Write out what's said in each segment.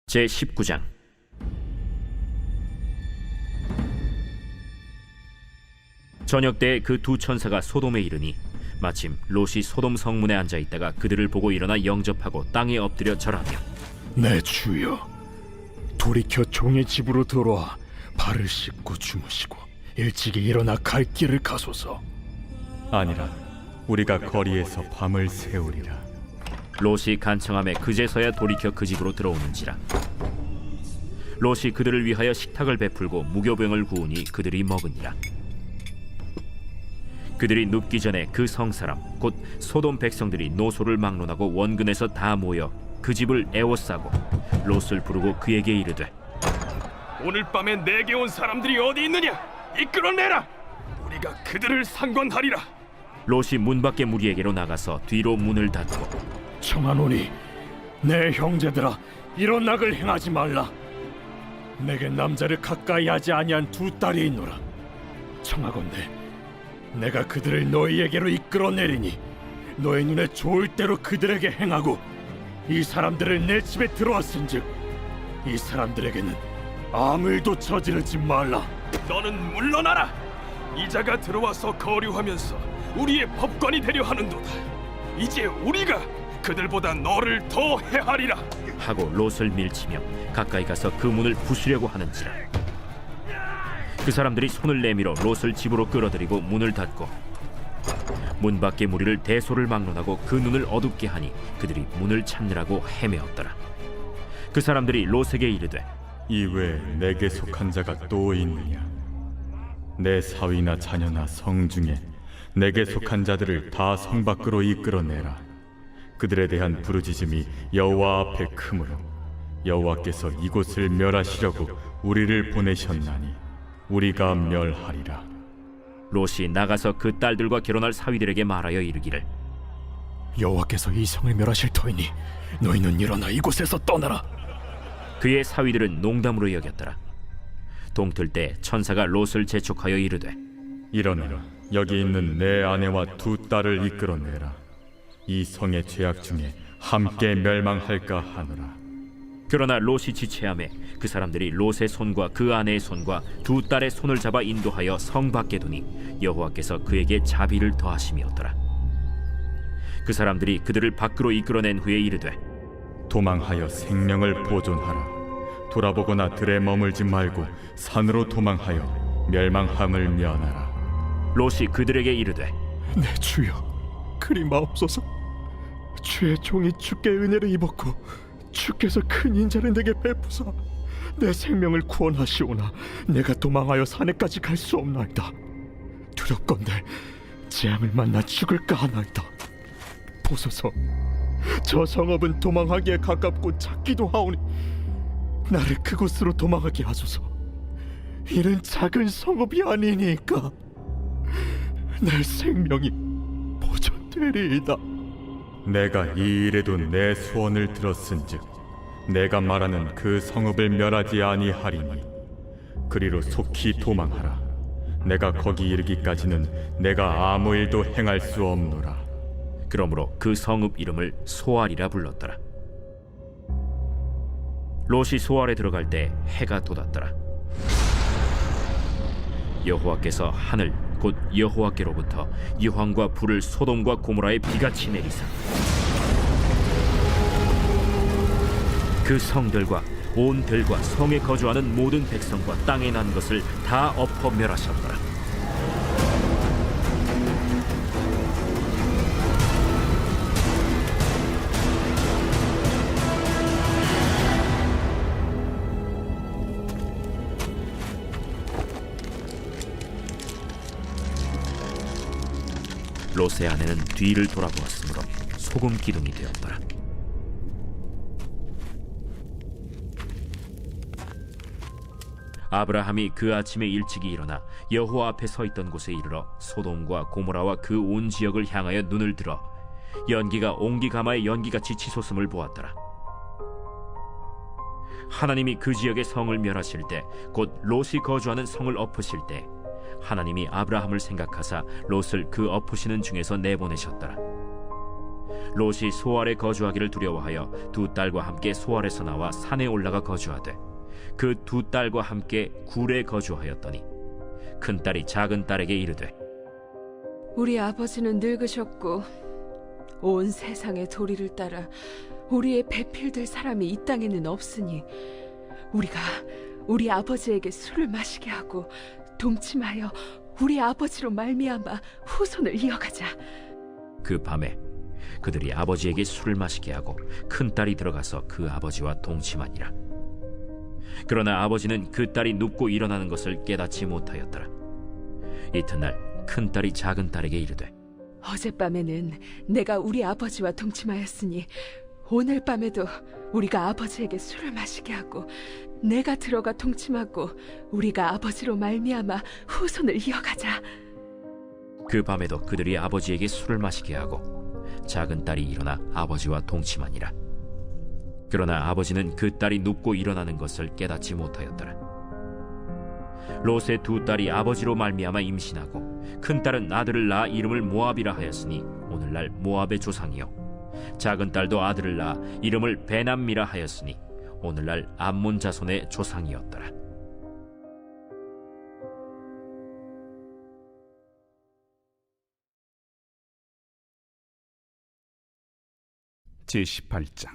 제19장. 저녁 때에 그 두 천사가 소돔에 이르니 마침 롯이 소돔 성문에 앉아 있다가 그들을 보고 일어나 영접하고 땅에 엎드려 절하며, 내 주여, 돌이켜 종의 집으로 돌아와 발을 씻고 주무시고 일찍이 일어나 갈 길을 가소서. 아니라 우리가 거리에서 밤을 새우리라. 롯이 간청함에 그제서야 돌이켜 그 집으로 들어오는지라. 롯이 그들을 위하여 식탁을 베풀고 무교병을 구우니 그들이 먹으니라. 그들이 눕기 전에 그 성사람 곧 소돔 백성들이 노소를 막론하고 원근에서 다 모여 그 집을 에워싸고 롯을 부르고 그에게 이르되, 오늘 밤에 내게 온 사람들이 어디 있느냐? 이끌어내라. 우리가 그들을 상관하리라. 롯이 문 밖에 무리에게로 나가서 뒤로 문을 닫고, 청하노니 내 형제들아, 이런 악을 행하지 말라. 내게 남자를 가까이 하지 아니한 두 딸이 있노라. 청하건대 내가 그들을 너희에게로 이끌어내리니 너희 눈에 좋을 대로 그들에게 행하고, 이 사람들을 내 집에 들어왔은즉 이 사람들에게는 아무 일도 저지르지 말라. 너는 물러나라. 이자가 들어와서 거류하면서 우리의 법관이 되려 하는도다. 이제 우리가 그들보다 너를 더 해하리라. 하고 롯을 밀치며 가까이 가서 그 문을 부수려고 하는지라. 그 사람들이 손을 내밀어 롯을 집으로 끌어들이고 문을 닫고 문 밖의 무리를 대소를 막론하고 그 눈을 어둡게 하니 그들이 문을 찾느라고 헤매었더라. 그 사람들이 롯에게 이르되, 이외에 내게 속한 자가 또 있느냐? 내 사위나 자녀나 성 중에 내게 속한 자들을 다 성 밖으로 이끌어내라. 그들에 대한 부르짖음이 여호와 앞에 크므로 여호와께서 이곳을 멸하시려고 우리를 보내셨나니 우리가 멸하리라. 롯이 나가서 그 딸들과 결혼할 사위들에게 말하여 이르기를, 여호와께서 이 성을 멸하실 터이니 너희는 일어나 이곳에서 떠나라. 그의 사위들은 농담으로 여겼더라. 동틀 때 천사가 롯을 재촉하여 이르되, 일어나라. 여기 있는 내 아내와 두 딸을 이끌어내라. 이 성의 죄악 중에 함께 멸망할까 하노라. 그러나 롯이 지체하매 그 사람들이 롯의 손과 그 아내의 손과 두 딸의 손을 잡아 인도하여 성 밖에 두니 여호와께서 그에게 자비를 더하심이었더라. 그 사람들이 그들을 밖으로 이끌어낸 후에 이르되, 도망하여 생명을 보존하라. 돌아보거나 들에 머물지 말고 산으로 도망하여 멸망함을 면하라. 롯이 그들에게 이르되, 내 주여, 그리 마옵소서. 주의 종이 주께 은혜를 입었고 주께서 큰 인자를 내게 베푸사 내 생명을 구원하시오나 내가 도망하여 산에까지 갈 수 없나이다. 두렵건대 재앙을 만나 죽을까 하나이다. 보소서, 저 성읍은 도망하기에 가깝고 작기도 하오니 나를 그곳으로 도망하게 하소서. 이는 작은 성읍이 아니니까 내 생명이 보존되리이다. 내가 이 일에도 내 소원을 들었은즉 내가 말하는 그 성읍을 멸하지 아니하리니 그리로 속히 도망하라. 내가 거기 이르기까지는 내가 아무 일도 행할 수 없노라. 그러므로 그 성읍 이름을 소알이라 불렀더라. 롯이 소알에 들어갈 때 해가 돋았더라. 여호와께서 하늘 곧 여호와께로부터 유황과 불을 소돔과 고모라에 비같이 내리사 그 성들과 온 들과 성에 거주하는 모든 백성과 땅에 난 것을 다 엎어 멸하셨더라. 롯의 아내는 뒤를 돌아보았으므로 소금 기둥이 되었더라. 아브라함이 그 아침에 일찍이 일어나 여호와 앞에 서 있던 곳에 이르러 소돔과 고모라와 그 온 지역을 향하여 눈을 들어 연기가 옹기가마의 연기같이 치솟음을 보았더라. 하나님이 그 지역의 성을 멸하실 때 곧 롯이 거주하는 성을 엎으실 때 하나님이 아브라함을 생각하사 롯을 그 엎으시는 중에서 내보내셨더라. 롯이 소알에 거주하기를 두려워하여 두 딸과 함께 소알에서 나와 산에 올라가 거주하되 그 두 딸과 함께 굴에 거주하였더니 큰 딸이 작은 딸에게 이르되 우리 아버지는 늙으셨고 온 세상의 도리를 따라 우리의 배필될 사람이 이 땅에는 없으니 우리가 우리 아버지에게 술을 마시게 하고 동침하여 우리 아버지로 말미암아 후손을 이어가자. 그 밤에 그들이 아버지에게 술을 마시게 하고 큰 딸이 들어가서 그 아버지와 동침하니라. 그러나 아버지는 그 딸이 눕고 일어나는 것을 깨닫지 못하였더라. 이튿날 큰 딸이 작은 딸에게 이르되 어젯밤에는 내가 우리 아버지와 동침하였으니 오늘 밤에도 우리가 아버지에게 술을 마시게 하고 내가 들어가 동침하고 우리가 아버지로 말미암아 후손을 이어가자. 그 밤에도 그들이 아버지에게 술을 마시게 하고 작은 딸이 일어나 아버지와 동침하니라. 그러나 아버지는 그 딸이 눕고 일어나는 것을 깨닫지 못하였더라. 롯의 두 딸이 아버지로 말미암아 임신하고 큰 딸은 아들을 낳아 이름을 모압이라 하였으니 오늘날 모압의 조상이요 작은 딸도 아들을 낳아 이름을 베남미라 하였으니 오늘날 암몬 자손의 조상이었더라. 제18장.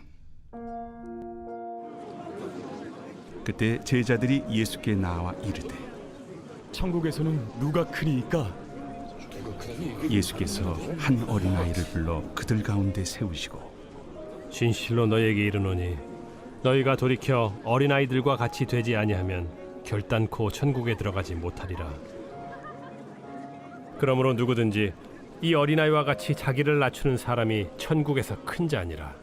그때 제자들이 예수께 나와 이르되 천국에서는 누가 크니까? 예수께서 한 어린아이를 불러 그들 가운데 세우시고 진실로 너희에게 이르노니 너희가 돌이켜 어린아이들과 같이 되지 아니하면 결단코 천국에 들어가지 못하리라. 그러므로 누구든지 이 어린아이와 같이 자기를 낮추는 사람이 천국에서 큰 자니라.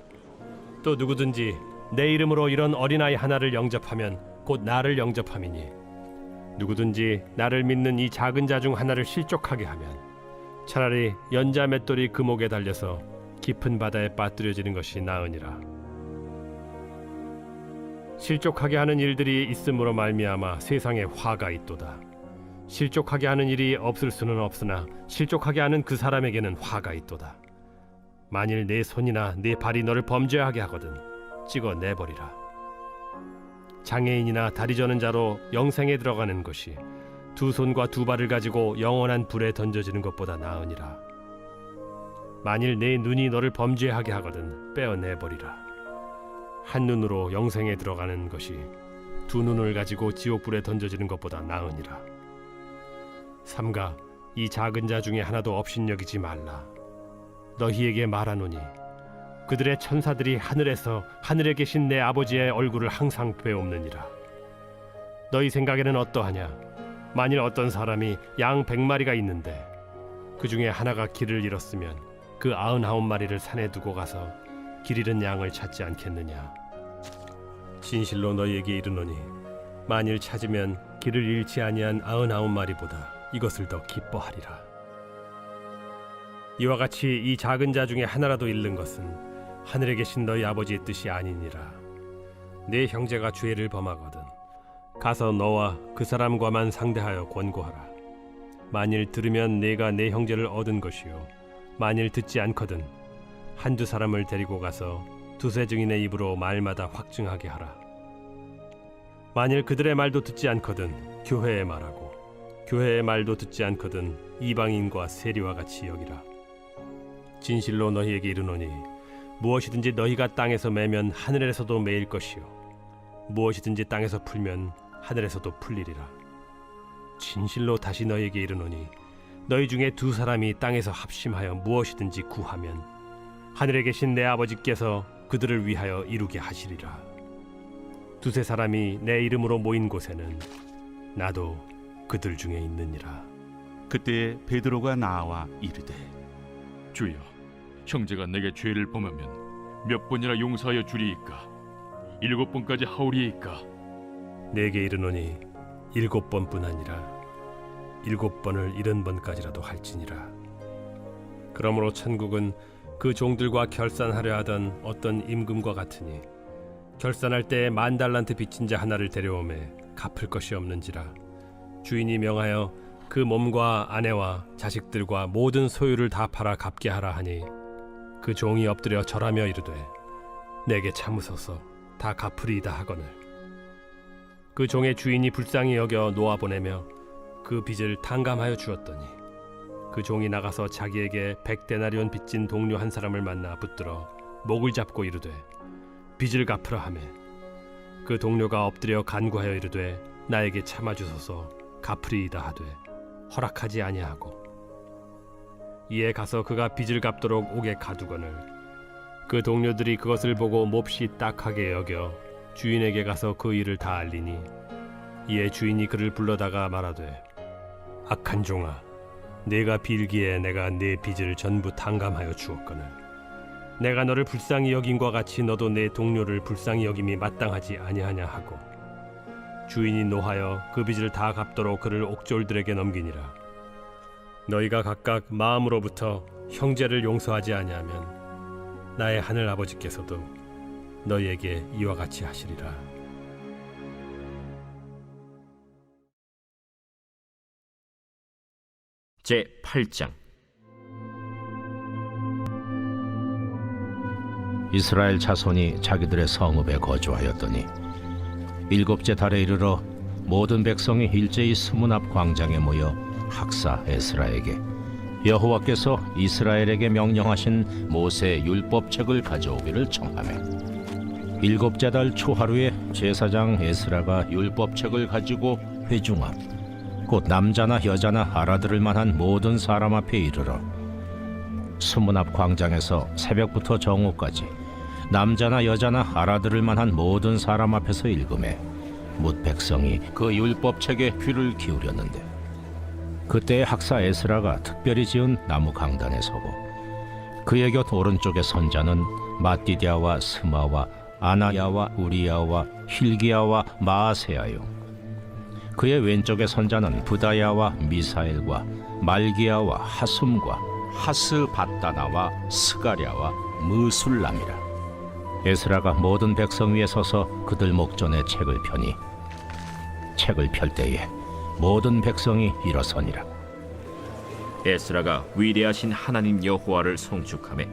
또 누구든지 내 이름으로 이런 어린아이 하나를 영접하면 곧 나를 영접함이니 누구든지 나를 믿는 이 작은 자 중 하나를 실족하게 하면 차라리 연자 맷돌이 그 목에 달려서 깊은 바다에 빠뜨려지는 것이 나으니라. 실족하게 하는 일들이 있음으로 말미암아 세상에 화가 있도다. 실족하게 하는 일이 없을 수는 없으나 실족하게 하는 그 사람에게는 화가 있도다. 만일 내 손이나 내 발이 너를 범죄하게 하거든 찍어 내버리라. 장애인이나 다리 저는 자로 영생에 들어가는 것이 두 손과 두 발을 가지고 영원한 불에 던져지는 것보다 나으니라. 만일 내 눈이 너를 범죄하게 하거든 빼어내버리라. 한 눈으로 영생에 들어가는 것이 두 눈을 가지고 지옥불에 던져지는 것보다 나으니라. 삼가 이 작은 자 중에 하나도 업신여기지 말라. 너희에게 말하노니 그들의 천사들이 하늘에서 하늘에 계신 내 아버지의 얼굴을 항상 뵈옵느니라. 너희 생각에는 어떠하냐? 만일 어떤 사람이 양 100마리가 있는데 그 중에 하나가 길을 잃었으면 그 99마리를 산에 두고 가서 길 잃은 양을 찾지 않겠느냐? 진실로 너희에게 이르노니 만일 찾으면 길을 잃지 아니한 99마리보다 이것을 더 기뻐하리라. 이와 같이 이 작은 자 중에 하나라도 잃는 것은 하늘에 계신 너희 아버지의 뜻이 아니니라. 내 형제가 죄를 범하거든 가서 너와 그 사람과만 상대하여 권고하라. 만일 들으면 내가 내 형제를 얻은 것이요 만일 듣지 않거든 한두 사람을 데리고 가서 두세 증인의 입으로 말마다 확증하게 하라. 만일 그들의 말도 듣지 않거든 교회에 말하고 교회의 말도 듣지 않거든 이방인과 세리와 같이 여기라. 진실로 너희에게 이르노니 무엇이든지 너희가 땅에서 매면 하늘에서도 매일 것이요 무엇이든지 땅에서 풀면 하늘에서도 풀리리라. 진실로 다시 너희에게 이르노니 너희 중에 두 사람이 땅에서 합심하여 무엇이든지 구하면 하늘에 계신 내 아버지께서 그들을 위하여 이루게 하시리라. 두세 사람이 내 이름으로 모인 곳에는 나도 그들 중에 있느니라. 그때 베드로가 나와 이르되 주여, 형제가 내게 죄를 범하면 몇 번이나 용서하여 주리이까? 7번까지 하오리이까? 내게 이르노니 7번뿐 아니라 7번을 70번까지라도 할지니라. 그러므로 천국은 그 종들과 결산하려 하던 어떤 임금과 같으니 결산할 때 10,000달란트 빚진 자 하나를 데려오매 갚을 것이 없는지라. 주인이 명하여 그 몸과 아내와 자식들과 모든 소유를 다 팔아 갚게 하라 하니 그 그 종이 엎드려 절하며 이르되 내게 참으소서 다 갚으리이다 하거늘 그 종의 주인이 불쌍히 여겨 놓아보내며 그 빚을 탕감하여 주었더니 그 종이 나가서 자기에게 100데나리온 빚진 동료 한 사람을 만나 붙들어 목을 잡고 이르되 빚을 갚으라 하매 그 동료가 엎드려 간구하여 이르되 나에게 참아주소서 갚으리이다 하되 허락하지 아니하고 이에 가서 그가 빚을 갚도록 옥에 가두거늘 그 동료들이 그것을 보고 몹시 딱하게 여겨 주인에게 가서 그 일을 다 알리니 이에 주인이 그를 불러다가 말하되 악한 종아 네가 빌기에 내가 네 빚을 전부 탕감하여 주었거늘 내가 너를 불쌍히 여김과 같이 너도 내 동료를 불쌍히 여김이 마땅하지 아니하냐 하고 주인이 노하여 그 빚을 다 갚도록 그를 옥졸들에게 넘기니라 너희가 각각 마음으로부터 형제를 용서하지 아니하면 나의 하늘 아버지께서도 너희에게 이와 같이 하시리라. 제 8장. 이스라엘 자손이 자기들의 성읍에 거주하였더니 일곱째 달에 이르러 모든 백성이 일제히 수문 앞 광장에 모여 학사 에스라에게 여호와께서 이스라엘에게 명령하신 모세 율법책을 가져오기를 청하매 일곱째 달 초하루에 제사장 에스라가 율법책을 가지고 회중 앞 곧 남자나 여자나 알아들을 만한 모든 사람 앞에 이르러 수문 앞 광장에서 새벽부터 정오까지 남자나 여자나 알아들을 만한 모든 사람 앞에서 읽음에 뭇 백성이 그 율법책에 귀를 기울였는데 그때 학사 에스라가 특별히 지은 나무 강단에 서고 그의 곁 오른쪽에 선자는 마띠디아와 스마와 아나야와 우리야와 힐기야와 마아세야요 그의 왼쪽에 선자는 부다야와 미사엘과 말기야와 하숨과 하스바다나와 스가랴와 무술람이라 에스라가 모든 백성 위에 서서 그들 목전에 책을 펴니 책을 펼 때에 모든 백성이 일어서니라. 에스라가 위대하신 하나님 여호와를 송축하며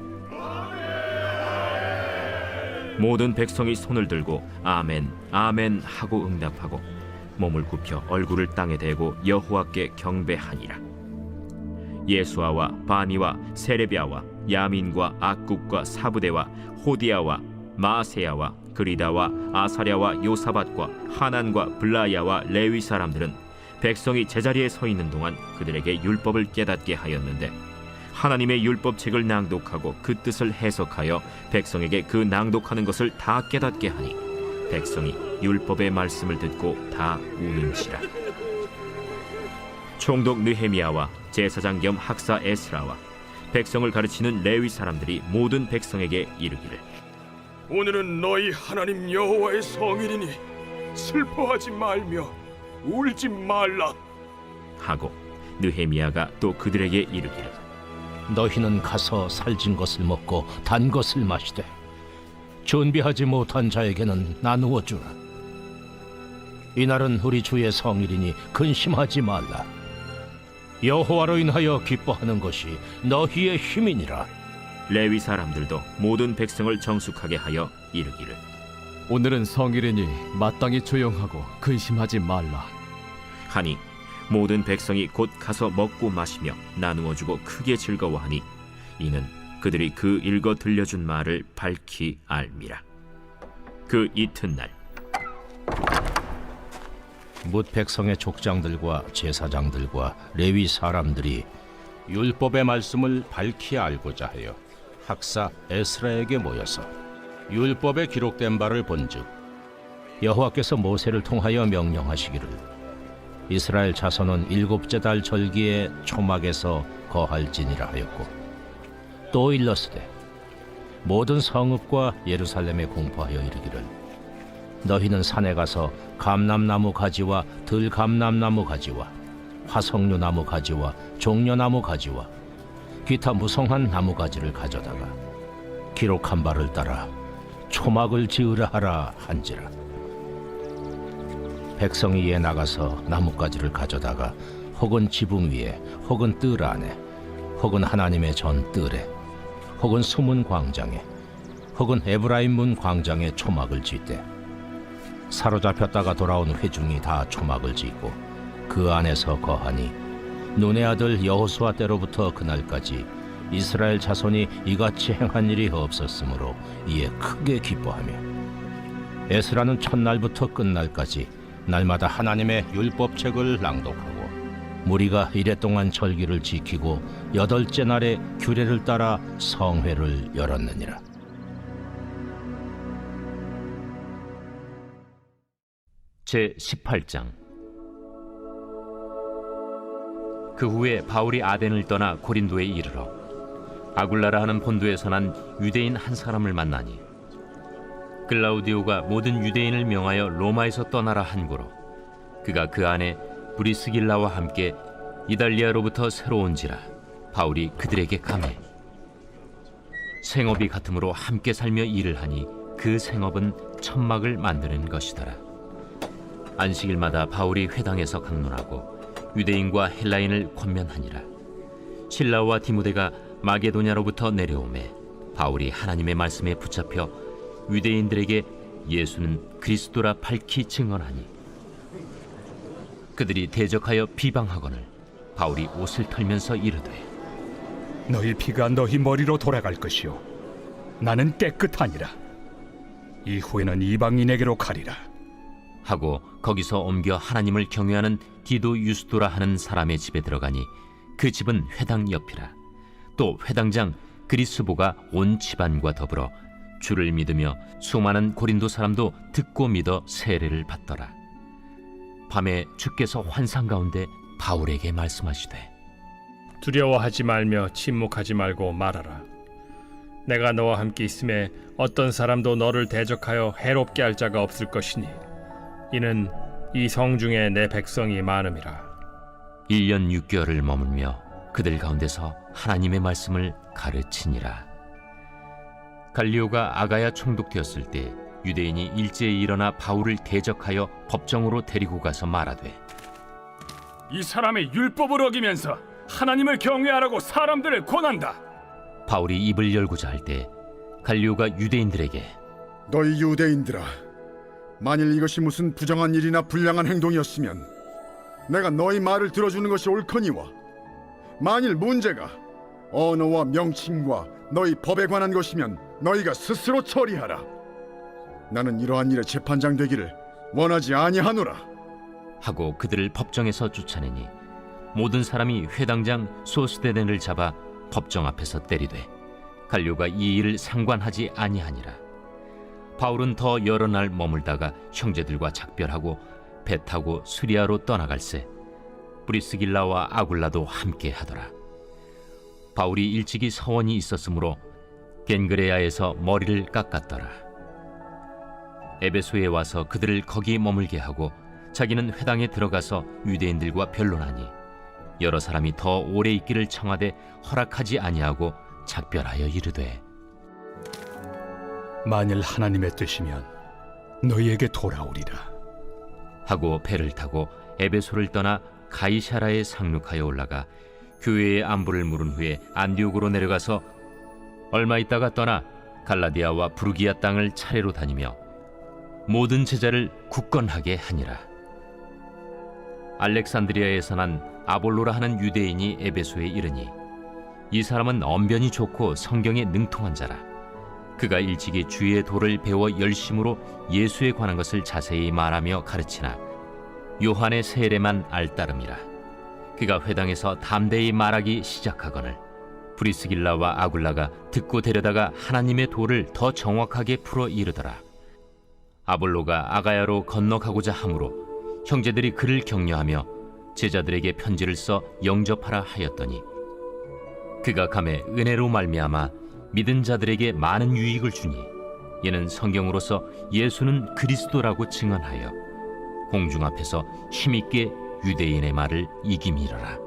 모든 백성이 손을 들고 아멘 아멘 하고 응답하고 몸을 굽혀 얼굴을 땅에 대고 여호와께 경배하니라. 예수아와 바니와 세레비아와 야민과 악국과 사부대와 호디아와 마세야와 그리다와 아사랴와 요사밧과 하난과 블라야와 레위 사람들은 백성이 제자리에 서 있는 동안 그들에게 율법을 깨닫게 하였는데 하나님의 율법책을 낭독하고 그 뜻을 해석하여 백성에게 그 낭독하는 것을 다 깨닫게 하니 백성이 율법의 말씀을 듣고 다 우는지라. 총독 느헤미야와 제사장 겸 학사 에스라와 백성을 가르치는 레위 사람들이 모든 백성에게 이르기를 오늘은 너희 하나님 여호와의 성일이니 슬퍼하지 말며 울지 말라 하고 느헤미야가 또 그들에게 이르기를 너희는 가서 살진 것을 먹고 단 것을 마시되 준비하지 못한 자에게는 나누어 주라. 이날은 우리 주의 성일이니 근심하지 말라. 여호와로 인하여 기뻐하는 것이 너희의 힘이니라. 레위 사람들도 모든 백성을 정숙하게 하여 이르기를 오늘은 성일이니 마땅히 조용하고 근심하지 말라. 하니 모든 백성이 곧 가서 먹고 마시며 나누어 주고 크게 즐거워하니 이는 그들이 그 읽어 들려준 말을 밝히 알미라. 그 이튿날 뭇 백성의 족장들과 제사장들과 레위 사람들이 율법의 말씀을 밝히 알고자 하여 학사 에스라에게 모여서 율법에 기록된 바를 본즉 여호와께서 모세를 통하여 명령하시기를 이스라엘 자손은 일곱째 달 절기에 초막에서 거할지니라 하였고 또 일렀으되 모든 성읍과 예루살렘에 공포하여 이르기를 너희는 산에 가서 감람나무 가지와 들감람나무 가지와 화석류나무 가지와 종려나무 가지와 기타 무성한 나무 가지를 가져다가 기록한 바를 따라 초막을 지으라 하라 한지라. 백성이 이에 나가서 나뭇가지를 가져다가 혹은 지붕 위에 혹은 뜰 안에 혹은 하나님의 전 뜰에 혹은 수문 광장에 혹은 에브라임 문 광장에 초막을 짓되 사로잡혔다가 돌아온 회중이 다 초막을 짓고 그 안에서 거하니 눈의 아들 여호수아 때로부터 그날까지 이스라엘 자손이 이같이 행한 일이 없었으므로 이에 크게 기뻐하며 에스라는 첫날부터 끝날까지 날마다 하나님의 율법책을 낭독하고 무리가 이랫동안 절기를 지키고 8째 날에 규례를 따라 성회를 열었느니라. 제 18장. 그 후에 바울이 아덴을 떠나 고린도에 이르러 아굴라라 하는 본도에서 난 유대인 한 사람을 만나니 글라우디오가 모든 유대인을 명하여 로마에서 떠나라 한고로 그가 그 안에 브리스길라와 함께 이달리아로부터 새로 온지라 바울이 그들에게 감해 생업이 같으므로 함께 살며 일을 하니 그 생업은 천막을 만드는 것이더라. 안식일마다 바울이 회당에서 강론하고 유대인과 헬라인을 권면하니라. 실라와 디모데가 마게도냐로부터 내려오매 바울이 하나님의 말씀에 붙잡혀 유대인들에게 예수는 그리스도라 밝히 증언하니 그들이 대적하여 비방하거늘 바울이 옷을 털면서 이르되 너희 피가 너희 머리로 돌아갈 것이요 나는 깨끗하니라. 이후에는 이방인에게로 가리라 하고 거기서 옮겨 하나님을 경외하는 디도 유스도라 하는 사람의 집에 들어가니 그 집은 회당 옆이라. 또 회당장 그리스보가 온 집안과 더불어 주를 믿으며 수많은 고린도 사람도 듣고 믿어 세례를 받더라. 밤에 주께서 환상 가운데 바울에게 말씀하시되 두려워하지 말며 침묵하지 말고 말하라. 내가 너와 함께 있음에 어떤 사람도 너를 대적하여 해롭게 할 자가 없을 것이니 이는 이 성중에 내 백성이 많음이라. 1년 6개월을 머물며 그들 가운데서 하나님의 말씀을 가르치니라. 갈리오가 아가야 총독되었을 때 유대인이 일제히 일어나 바울을 대적하여 법정으로 데리고 가서 말하되 이 사람의 율법을 어기면서 하나님을 경외하라고 사람들을 권한다. 바울이 입을 열고자 할 때 갈리오가 유대인들에게 너희 유대인들아, 만일 이것이 무슨 부정한 일이나 불량한 행동이었으면 내가 너희 말을 들어주는 것이 옳거니와 만일 문제가 언어와 명칭과 너희 법에 관한 것이면 너희가 스스로 처리하라. 나는 이러한 일에 재판장 되기를 원하지 아니하노라. 하고 그들을 법정에서 쫓아내니 모든 사람이 회당장 소스데넨을 잡아 법정 앞에서 때리되 갈료가 이 일을 상관하지 아니하니라. 바울은 더 여러 날 머물다가 형제들과 작별하고 배 타고 수리아로 떠나갈새 브리스길라와 아굴라도 함께 하더라. 바울이 일찍이 서원이 있었으므로 겐그레아에서 머리를 깎았더라. 에베소에 와서 그들을 거기 머물게 하고 자기는 회당에 들어가서 유대인들과 변론하니 여러 사람이 더 오래 있기를 청하되 허락하지 아니하고 작별하여 이르되 만일 하나님의 뜻이면 너희에게 돌아오리라 하고 배를 타고 에베소를 떠나 가이사라에 상륙하여 올라가 교회의 안부를 물은 후에 안디옥으로 내려가서 얼마 있다가 떠나 갈라디아와 부르기아 땅을 차례로 다니며 모든 제자를 굳건하게 하니라. 알렉산드리아에서 난 아볼로라 하는 유대인이 에베소에 이르니 이 사람은 언변이 좋고 성경에 능통한 자라. 그가 일찍이 주의 도를 배워 열심으로 예수에 관한 것을 자세히 말하며 가르치나 요한의 세례만 알따름이라. 그가 회당에서 담대히 말하기 시작하거늘 브리스길라와 아굴라가 듣고 데려다가 하나님의 도를 더 정확하게 풀어 이르더라. 아볼로가 아가야로 건너가고자 하므로 형제들이 그를 격려하며 제자들에게 편지를 써 영접하라 하였더니 그가 감에 은혜로 말미암아 믿은 자들에게 많은 유익을 주니 이는 성경으로서 예수는 그리스도라고 증언하여 공중 앞에서 힘있게 유대인의 말을 이기미러라.